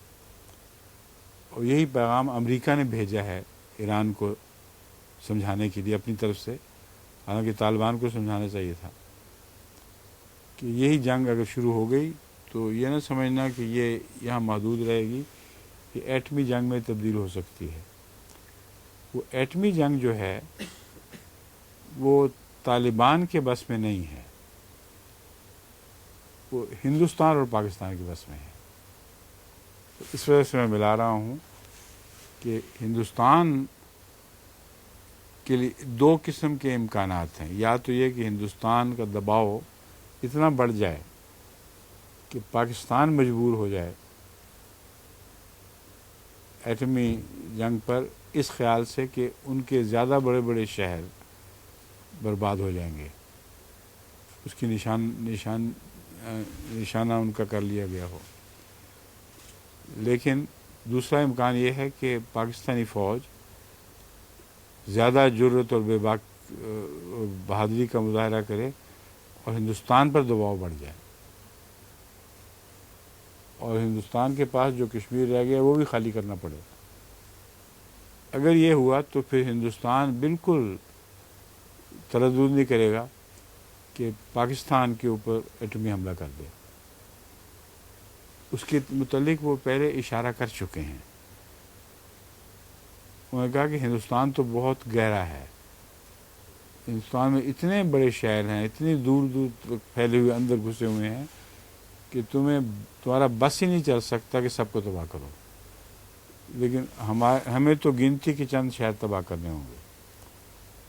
اور یہی پیغام امریکہ نے بھیجا ہے ایران کو سمجھانے کے لیے اپنی طرف سے، حالانکہ طالبان کو سمجھانا چاہیے تھا کہ یہی جنگ اگر شروع ہو گئی تو یہ نہ سمجھنا کہ یہ یہاں محدود رہے گی، یہ ایٹمی جنگ میں تبدیل ہو سکتی ہے۔ وہ ایٹمی جنگ جو ہے وہ طالبان کے بس میں نہیں ہے، وہ ہندوستان اور پاکستان کے بس میں ہے۔ اس وجہ سے میں ملا رہا ہوں کہ ہندوستان کے لیے دو قسم کے امکانات ہیں، یا تو یہ کہ ہندوستان کا دباؤ اتنا بڑھ جائے کہ پاکستان مجبور ہو جائے ایٹمی جنگ پر، اس خیال سے کہ ان کے زیادہ بڑے بڑے شہر برباد ہو جائیں گے، اس کی نشانہ ان کا کر لیا گیا ہو۔ لیکن دوسرا امکان یہ ہے کہ پاکستانی فوج زیادہ جرأت اور بے باک بہادری کا مظاہرہ کرے اور ہندوستان پر دباؤ بڑھ جائے، اور ہندوستان کے پاس جو کشمیر رہ گیا وہ بھی خالی کرنا پڑے۔ اگر یہ ہوا تو پھر ہندوستان بالکل تردد نہیں کرے گا کہ پاکستان کے اوپر ایٹمی حملہ کر دے، اس کے متعلق وہ پہلے اشارہ کر چکے ہیں۔ انہوں نے کہا کہ ہندوستان تو بہت گہرا ہے، ہندوستان میں اتنے بڑے شہر ہیں، اتنی دور دور تک پھیلے ہوئے اندر گھسے ہوئے ہیں کہ تمہارا بس ہی نہیں چل سکتا کہ سب کو تباہ کرو، لیکن ہمیں تو گنتی کے چند شہر تباہ کرنے ہوں گے،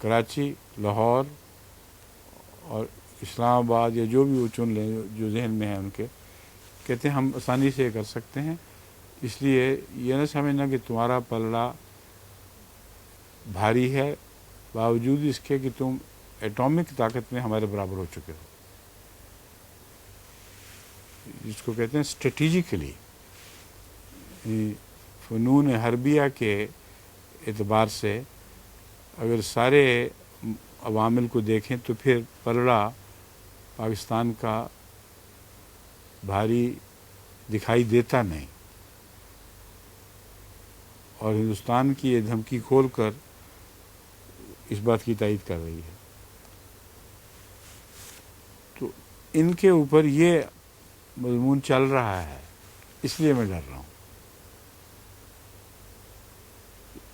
کراچی، لاہور اور اسلام آباد، یا جو بھی وہ چن لیں جو ذہن میں ہے ان کے، کہتے ہیں ہم آسانی سے یہ کر سکتے ہیں۔ اس لیے یہ نہ سمجھنا کہ تمہارا پلڑا بھاری ہے، باوجود اس کے کہ تم ایٹامک طاقت میں ہمارے برابر ہو چکے ہو، جس کو کہتے ہیں اسٹریٹجیکلی، فنون حربیہ کے اعتبار سے اگر سارے عوامل کو دیکھیں تو پھر پلڑا پاکستان کا بھاری دکھائی دیتا نہیں، اور ہندوستان کی یہ دھمکی کھول کر اس بات کی تائید کر رہی ہے۔ تو ان کے اوپر یہ مضمون چل رہا ہے، اس لیے میں ڈر رہا ہوں۔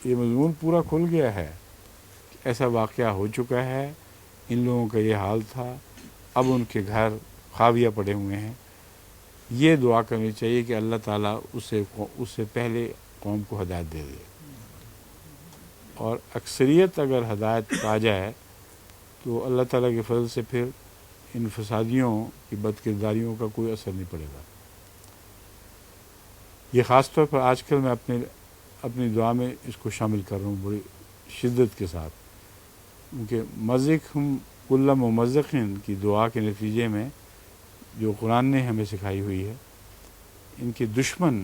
یہ مضمون پورا کھل گیا ہے، ایسا واقعہ ہو چکا ہے، ان لوگوں کا یہ حال تھا، اب ان کے گھر خاویہ پڑے ہوئے ہیں۔ یہ دعا کرنی چاہیے کہ اللہ تعالیٰ اس سے پہلے قوم کو ہدایت دے دے، اور اکثریت اگر ہدایت پا جائے تو اللہ تعالیٰ کے فضل سے پھر ان فسادیوں کی بد کرداریوں کا کوئی اثر نہیں پڑے گا۔ یہ خاص طور پر آج کل میں اپنی دعا میں اس کو شامل کر رہا ہوں بڑی شدت کے ساتھ، کیونکہ مزقہم کل ممزقین کی دعا کے نتیجے میں جو قرآن نے ہمیں سکھائی ہوئی ہے، ان کے دشمن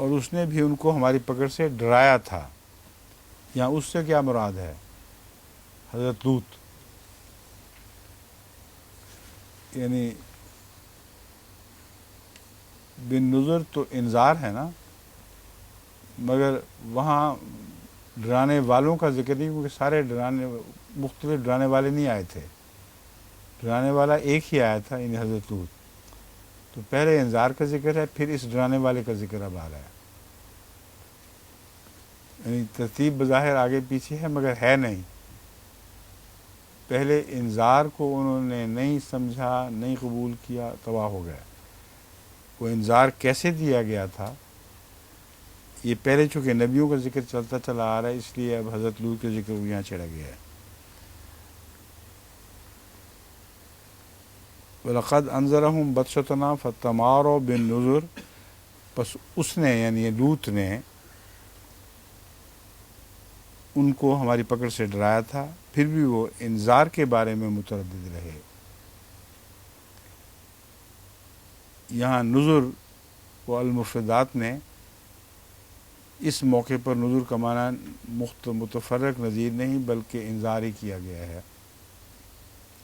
اور اس نے بھی ان کو ہماری پکڑ سے ڈرایا تھا. یہاں اس سے کیا مراد ہے؟ حضرت لوط. یعنی بن نظر تو انذار ہے نا، مگر وہاں ڈرانے والوں کا ذکر نہیں، کیونکہ سارے مختلف ڈرانے والے نہیں آئے تھے. ڈرانے والا ایک ہی آیا تھا، یعنی حضرت لوط. تو پہلے انذار کا ذکر ہے، پھر اس ڈرانے والے کا ذکر اب آ رہا ہے. یعنی ترتیب بظاہر آگے پیچھے ہے مگر ہے نہیں. پہلے انذار کو انہوں نے نہیں سمجھا، نہیں قبول کیا، تباہ ہو گیا. وہ انذار کیسے دیا گیا تھا یہ پہلے چونکہ نبیوں کا ذکر چلتا چلا آ رہا ہے، اس لیے اب حضرت لوط کا ذکر یہاں چڑھا گیا ہے. وَلَقَدْ أَنذَرَهُمْ بَطْشَتُنَا فَتَمَارَوْا بِالنُّذُرِ. بس اس نے یعنی لوط نے ان کو ہماری پکڑ سے ڈرایا تھا، پھر بھی وہ انذار کے بارے میں متردد رہے. یہاں نذر و المفردات نے اس موقع پر نذر کا معنی متفرق نظیر نہیں بلکہ انذار ہی کیا گیا ہے،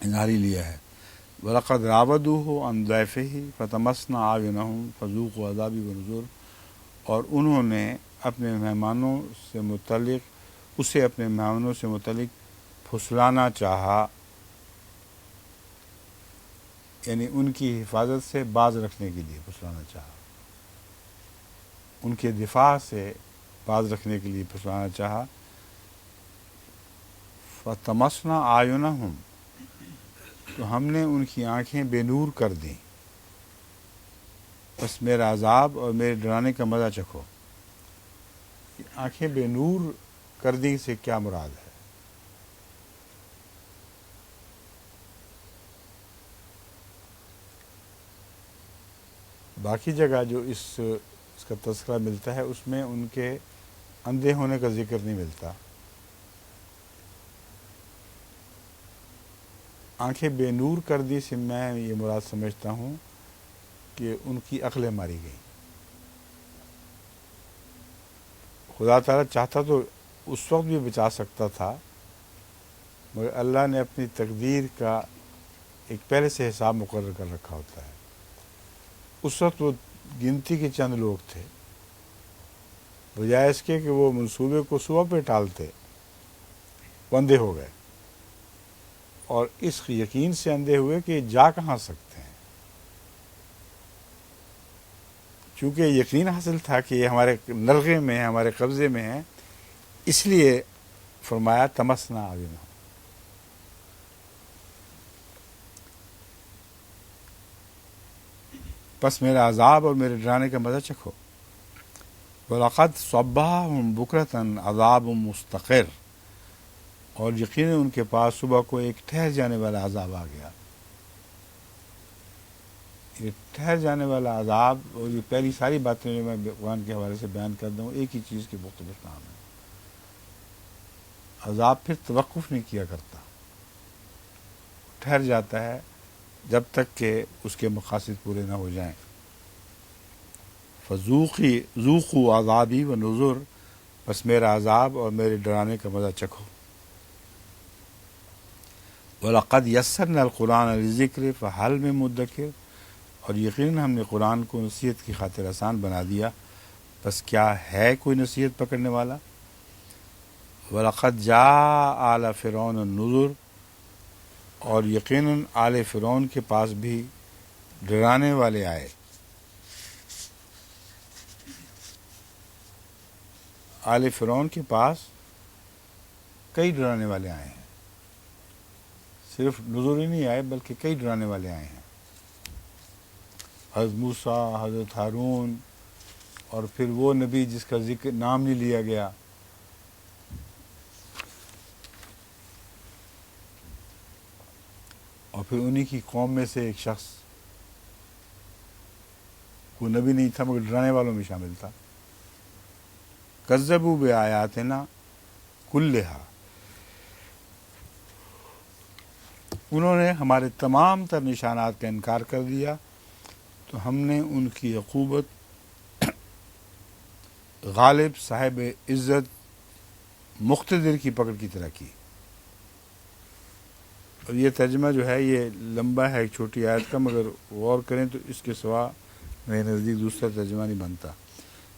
انذار ہی لیا ہے. وَلَقَدْ رَاوَدُوهُ عَنْ ضَيْفِهِ فَطَمَسْنَا أَعْيُنَهُمْ فَذُوقُوا عَذَابِي وَنُذُرِ. اور انہوں نے اپنے مہمانوں سے متعلق پھسلانا چاہا، یعنی ان کی حفاظت سے باز رکھنے کے لیے پھسلانا چاہا، ان کے دفاع سے باز رکھنے کے لیے پھسلانا چاہا. فَطَمَسْنَا أَعْيُنَهُمْ. تو ہم نے ان کی آنکھیں بے نور کر دیں. بس میرا عذاب اور میرے ڈرانے کا مزہ چکھو. آنکھیں بے نور کر دی سے کیا مراد ہے؟ باقی جگہ جو اس کا تذکرہ ملتا ہے اس میں ان کے اندھے ہونے کا ذکر نہیں ملتا. آنکھیں بے نور کر دی سے میں یہ مراد سمجھتا ہوں کہ ان کی عقلیں ماری گئیں. خدا تعالیٰ چاہتا تو اس وقت بھی بچا سکتا تھا، مگر اللہ نے اپنی تقدیر کا ایک پہلے سے حساب مقرر کر رکھا ہوتا ہے. اس وقت وہ گنتی کے چند لوگ تھے، بجائے اس کے کہ وہ منصوبے کو صبح پہ ٹالتے، وہ اندھے ہو گئے. اور اس یقین سے اندھے ہوئے کہ جا کہاں سکتے ہیں. چونکہ یقین حاصل تھا کہ یہ ہمارے نلغے میں ہے، ہمارے قبضے میں ہے، اس لیے فرمایا تمسنا آوینا. پس میرا عذاب اور میرے ڈرانے کا مزہ چکھو. وَلَقَدْ صَبَّحَهُمْ بُكْرَةً عَذَابٌ مُسْتَقِرٌ. اور یقیناً ان کے پاس صبح کو ایک ٹھہر جانے والا عذاب آ گیا. یہ ٹھہر جانے والا عذاب، اور یہ پہلی ساری باتیں جو میں قرآن کے حوالے سے بیان کر دوں ایک ہی چیز کے مختلف نام ہیں. عذاب پھر توقف نہیں کیا کرتا، ٹھہر جاتا ہے جب تک کہ اس کے مقاصد پورے نہ ہو جائیں. ذوقوا عذابی و نذر. بس میرا عذاب اور میرے ڈرانے کا مزہ چکھو. وَلَقَدْ يَسَّرْنَا الْقُرْآنَ لِلذِّكْرِ فَهَلْ مِن مُدَّكِرٍ. اور یقیناً ہم نے قرآن کو نصیحت کی خاطر آسان بنا دیا، بس کیا ہے کوئی نصیحت پکڑنے والا. وَلَقَدْ جَاءَ آلَ فِرْعَوْنَ النُّذُرُ. اور یقیناً آل فرعون کے پاس بھی ڈرانے والے آئے. آل فرعون کے پاس کئی ڈرانے والے آئے ہیں، صرف نذر ہی نہیں آئے بلکہ کئی ڈرانے والے آئے ہیں. حضرت موسیٰ، حضرت ہارون، اور پھر وہ نبی جس کا ذکر نام نہیں لیا گیا. اور پھر انہی کی قوم میں سے ایک شخص، وہ نبی نہیں تھا مگر ڈرانے والوں میں شامل تھا. کذبوا بآیاتنا کلھا. انہوں نے ہمارے تمام تر نشانات کا انکار کر دیا تو ہم نے ان کی عقوبت غالب صاحب عزت مقتدر کی پکڑ کی طرح کی. اور یہ ترجمہ جو ہے یہ لمبا ہے ایک چھوٹی آیت کا، مگر غور کریں تو اس کے سوا میرے نزدیک دوسرا ترجمہ نہیں بنتا.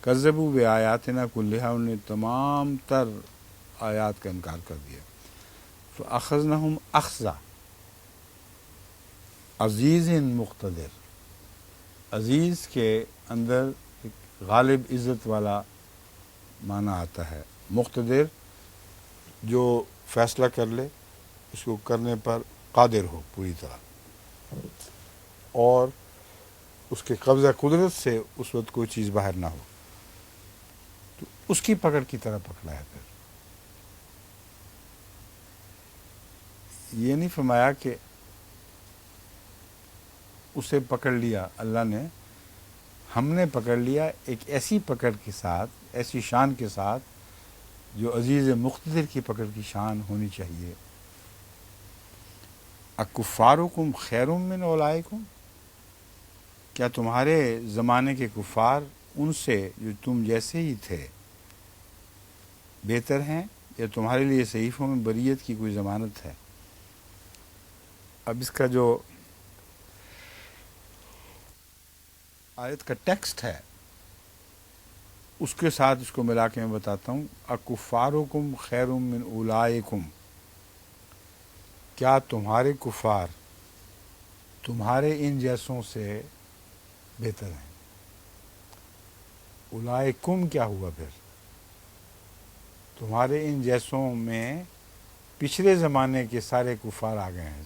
کذبوا بآیاتنا کلھا، انہوں نے تمام تر آیات کا انکار کر دیا. فاخذناہم اخذا عزیز مقتدر. عزیز کے اندر ایک غالب عزت والا معنی آتا ہے، مقتدر جو فیصلہ کر لے، اس کو کرنے پر قادر ہو پوری طرح، اور اس کے قبضہ قدرت سے اس وقت کوئی چیز باہر نہ ہو، تو اس کی پکڑ کی طرح پکڑا ہے. پھر یہ نہیں فرمایا کہ اسے پکڑ لیا اللہ نے، ہم نے پکڑ لیا ایک ایسی پکڑ کے ساتھ، ایسی شان کے ساتھ جو عزیز مقتدر کی پکڑ کی شان ہونی چاہیے. اکفارکم خیر من اولئکم، کیا تمہارے زمانے کے کفار ان سے جو تم جیسے ہی تھے بہتر ہیں، یا تمہارے لیے صحیفوں میں بریت کی کوئی ضمانت ہے؟ اب اس کا جو آیت کا ٹیکسٹ ہے اس کے ساتھ اس کو ملا کے میں بتاتا ہوں. اکفارکم خیر من اولئکم، کیا تمہارے کفار تمہارے ان جیسوں سے بہتر ہیں؟ اولئکم کیا ہوا پھر؟ تمہارے ان جیسوں میں پچھلے زمانے کے سارے کفار آ گئے ہیں.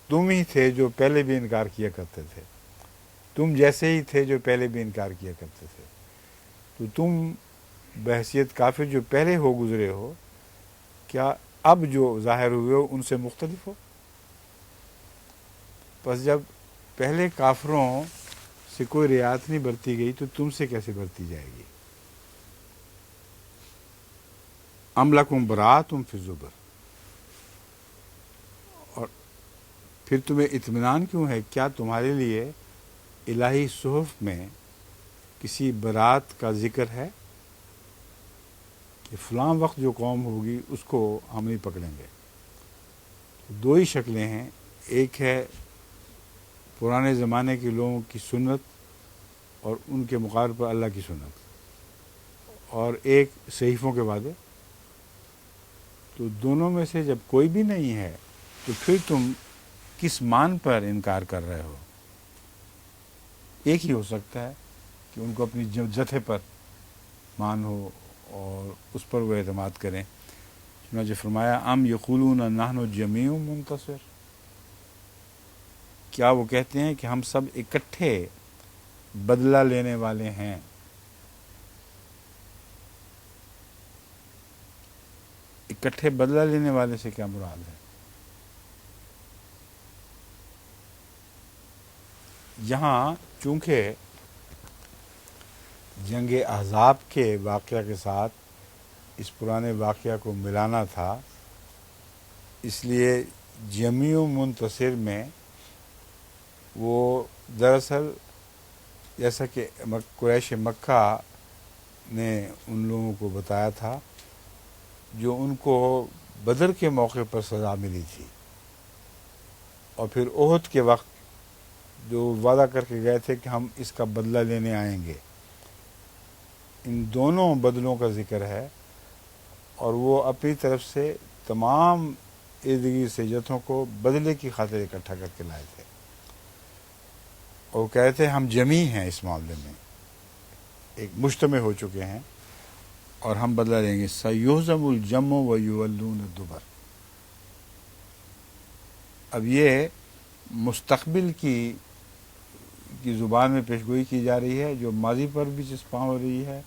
تم ہی تھے جو پہلے بھی انکار کیا کرتے تھے، تم جیسے ہی تھے جو پہلے بھی انکار کیا کرتے تھے، تو تم بحیثیت کافر جو پہلے ہو گزرے ہو، کیا اب جو ظاہر ہوئے ہو ان سے مختلف ہو؟ پس جب پہلے کافروں سے کوئی رعایت نہیں برتی گئی تو تم سے کیسے برتی جائے گی؟ ام لکم براءۃ فی الزبر، اور پھر تمہیں اطمینان کیوں ہے؟ کیا تمہارے لیے الہی صحف میں کسی برات کا ذکر ہے کہ فلاں وقت جو قوم ہوگی اس کو ہم نہیں پکڑیں گے؟ دو ہی شکلیں ہیں، ایک ہے پرانے زمانے کے لوگوں کی سنت اور ان کے مقابلے پر اللہ کی سنت، اور ایک صحیفوں کے وعدے. تو دونوں میں سے جب کوئی بھی نہیں ہے تو پھر تم کس مان پر انکار کر رہے ہو؟ ایک ہی ہو سکتا ہے کہ ان کو اپنی جتھے پر مان ہو اور اس پر وہ اعتماد کریں. چنانچہ فرمایا ام یقولون نحن جمیع منتصر، کیا وہ کہتے ہیں کہ ہم سب اکٹھے بدلہ لینے والے ہیں؟ اکٹھے بدلہ لینے والے سے کیا مراد ہے؟ یہاں چونکہ جنگ احزاب کے واقعہ کے ساتھ اس پرانے واقعہ کو ملانا تھا، اس لیے جمیع و منتصر میں وہ دراصل جیسا کہ قریش مکہ نے ان لوگوں کو بتایا تھا جو ان کو بدر کے موقع پر سزا ملی تھی، اور پھر احد کے وقت جو وعدہ کر کے گئے تھے کہ ہم اس کا بدلہ لینے آئیں گے. ان دونوں بدلوں کا ذکر ہے، اور وہ اپنی طرف سے تمام ارد گرد سے جتھوں کو بدلے کی خاطر اکٹھا کر کے لائے تھے، اور کہتے تھے ہم جمی ہیں، اس معاملے میں ایک مجتمع ہو چکے ہیں اور ہم بدلہ لیں گے. سیہزم الجمع ویولون الدبر. اب یہ مستقبل کی زبان میں پیشگوئی کی جا رہی ہے جو ماضی پر بھی چسپاں ہو رہی ہے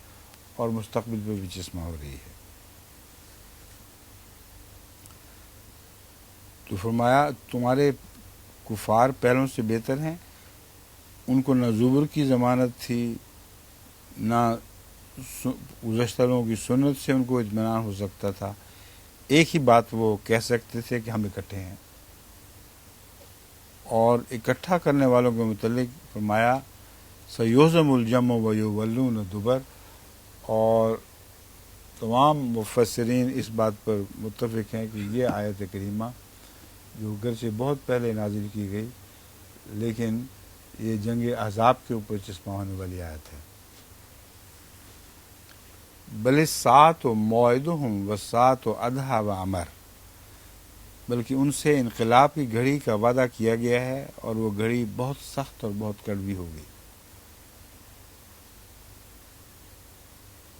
اور مستقبل پر بھی چسپاں ہو رہی ہے. تو فرمایا تمہارے کفار پہلوں سے بہتر ہیں، ان کو نہ زبر کی ضمانت تھی، نہ گزشتہ لوگوں کی سنت سے ان کو اطمینان ہو سکتا تھا. ایک ہی بات وہ کہہ سکتے تھے کہ ہم اکٹھے ہیں. اور اکٹھا کرنے والوں کے متعلق فرمایا سیہزم الجمع ویولون الدبر، اور تمام مفسرین اس بات پر متفق ہیں کہ یہ آیت کریمہ جو گرچہ بہت پہلے نازل کی گئی لیکن یہ جنگ احزاب کے اوپر چسپاں ہونے والی آیت ہے۔ بل الساعۃ موعدہم والساعۃ ادھیٰ وامر، بلکہ ان سے انقلاب کی گھڑی کا وعدہ کیا گیا ہے اور وہ گھڑی بہت سخت اور بہت کڑوی ہوگی۔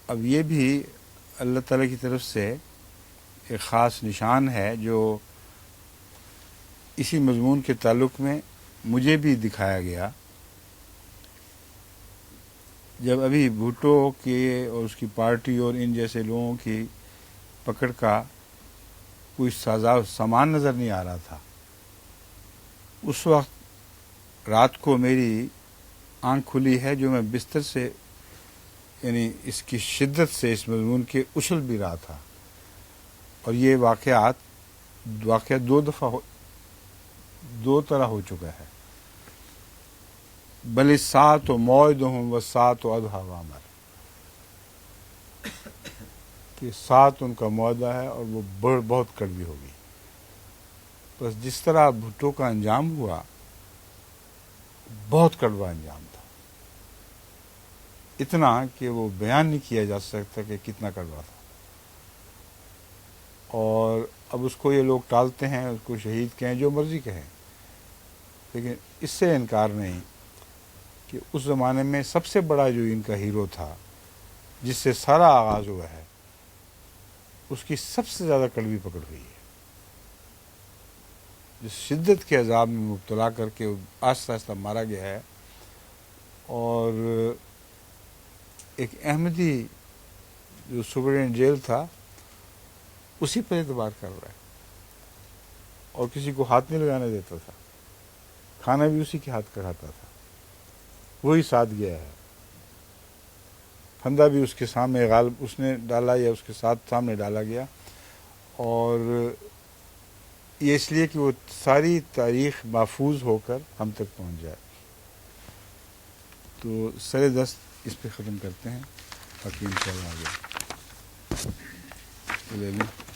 اب یہ بھی اللہ تعالیٰ کی طرف سے ایک خاص نشان ہے جو اسی مضمون کے تعلق میں مجھے بھی دکھایا گیا جب ابھی بھٹو کے اور اس کی پارٹی اور ان جیسے لوگوں کی پکڑ کا کوئی سامان نظر نہیں آ رہا تھا۔ اس وقت رات کو میری آنکھ کھلی ہے جو میں بستر سے یعنی اس کی شدت سے اس مضمون کے اچھل بھی رہا تھا، اور یہ واقعہ دو طرح ہو چکا ہے۔ بل الساعۃ موعدہم والساعۃ ادھیٰ وامر، کہ سات ان کا معاہدہ ہے اور وہ بہت کڑوی ہوگی۔ بس جس طرح بھٹو کا انجام ہوا بہت کڑوا انجام تھا، اتنا کہ وہ بیان نہیں کیا جا سکتا کہ کتنا کڑوا تھا۔ اور اب اس کو یہ لوگ ٹالتے ہیں، اس کو شہید کہیں، جو مرضی کہیں، لیکن اس سے انکار نہیں کہ اس زمانے میں سب سے بڑا جو ان کا ہیرو تھا جس سے سارا آغاز ہوا ہے، اس کی سب سے زیادہ کڑوی پکڑ ہوئی ہے۔ جس شدت کے عذاب میں مبتلا کر کے آہستہ آہستہ مارا گیا ہے، اور ایک احمدی جو سپرڈینٹ جیل تھا اسی پر اعتبار کر رہا ہے، اور کسی کو ہاتھ نہیں لگانے دیتا تھا، کھانا بھی اسی کے ہاتھ کا کھاتا تھا، وہی ساتھ گیا ہے، پھندا بھی اس کے سامنے غالب اس نے ڈالا یا اس کے ساتھ سامنے ڈالا گیا، اور یہ اس لیے کہ وہ ساری تاریخ محفوظ ہو کر ہم تک پہنچ جائے۔ تو سر دست اس پہ ختم کرتے ہیں، باقی انشاءاللہ آگے لے لیں۔